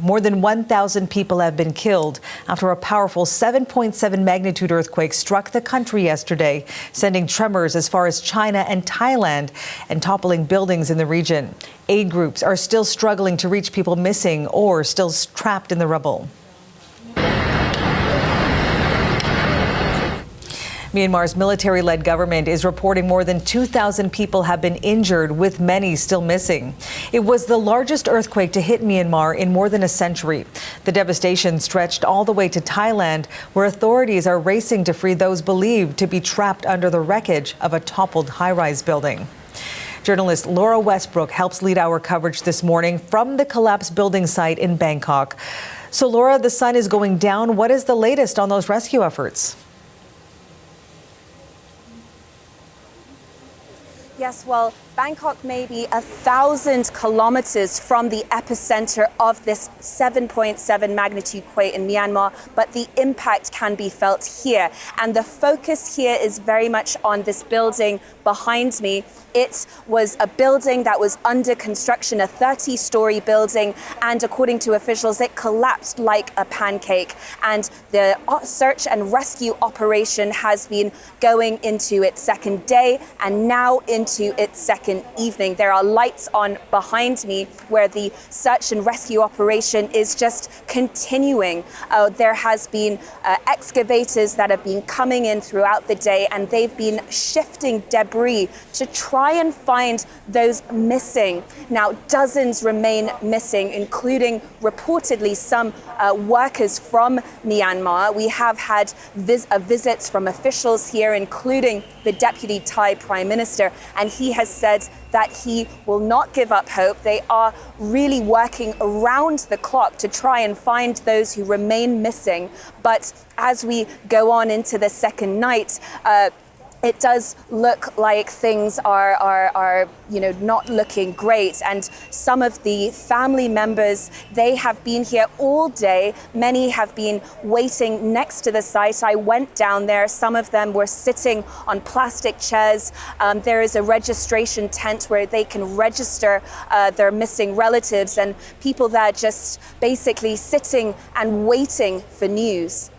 More than 1,000 people have been killed after a powerful 7.7 magnitude earthquake struck the country yesterday, sending tremors as far as China and Thailand and toppling buildings in the region. Aid groups are still struggling to reach people missing or still trapped in the rubble. Myanmar's military-led government is reporting more than 2,000 people have been injured, with many still missing. It was the largest earthquake to hit Myanmar in more than a century. The devastation stretched all the way to Thailand, where authorities are racing to free those believed to be trapped under the wreckage of a toppled high-rise building. Journalist Laura Westbrook helps lead our coverage this morning from the collapsed building site in Bangkok. So, Laura, the sun is going down. What is the latest on those rescue efforts? Yes, well, Bangkok may be 1,000 kilometers from the epicenter of this 7.7 magnitude quake in Myanmar, but the impact can be felt here. And the focus here is very much on this building behind me. It was a building that was under construction, a 30-story building, and according to officials, it collapsed like a pancake. And the search and rescue operation has been going into its second day and now into its second evening. There are lights on behind me where the search and rescue operation is just continuing. There has been excavators that have been coming in throughout the day, and they've been shifting debris to try and find those missing. Now, dozens remain missing, including reportedly some workers from Myanmar. We have had visits from officials here, including the Deputy Thai Prime Minister, and he has said that he will not give up hope. They are really working around the clock to try and find those who remain missing. But as we go on into the second night, it does look like things are not looking great. And some of the family members, they have been here all day. Many have been waiting next to the site. I went down there. Some of them were sitting on plastic chairs. There is a registration tent where they can register their missing relatives, and people there just basically sitting and waiting for news.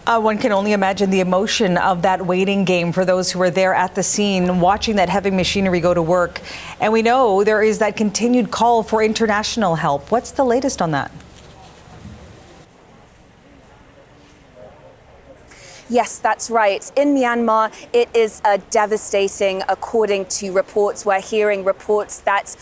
One can only imagine the emotion of that waiting game for those who are there at the scene, watching that heavy machinery go to work. And we know there is that continued call for international help. What's the latest on that? Yes, that's right. In Myanmar, it is devastating, according to reports. We're hearing reports that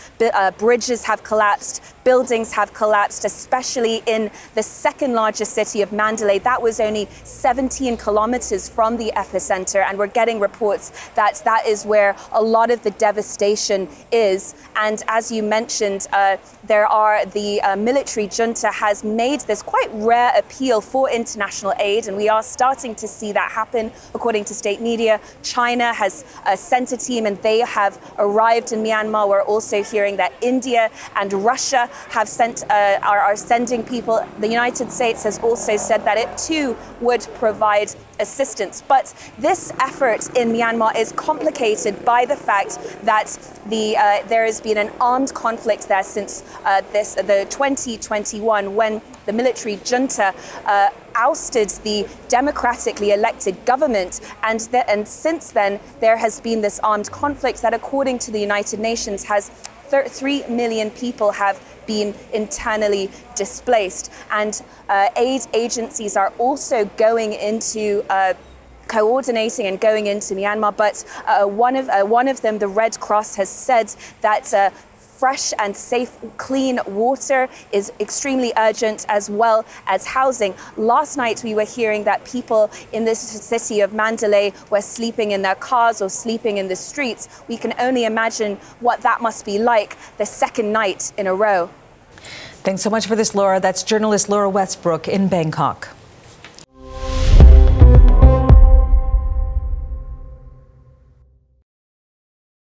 bridges have collapsed, buildings have collapsed, especially in the second largest city of Mandalay. That was only 17 kilometers from the epicenter, and we're getting reports that that is where a lot of the devastation is. And as you mentioned, the military junta has made this quite rare appeal for international aid, and we are starting to see that happen. According to state media, China has sent a team, and they have arrived in Myanmar. We're also hearing that India and Russia have are sending people. The United States has also said that it too would provide assistance. But this effort in Myanmar is complicated by the fact that there has been an armed conflict there since the 2021, when the military junta ousted the democratically elected government, and since then there has been this armed conflict that, according to the United Nations, has 3 million people have been internally displaced. And aid agencies are also going into coordinating and going into Myanmar, but one of them, the Red Cross, has said that fresh and safe, clean water is extremely urgent, as well as housing. Last night, we were hearing that people in this city of Mandalay were sleeping in their cars or sleeping in the streets. We can only imagine what that must be like the second night in a row. Thanks so much for this, Laura. That's journalist Laura Westbrook in Bangkok.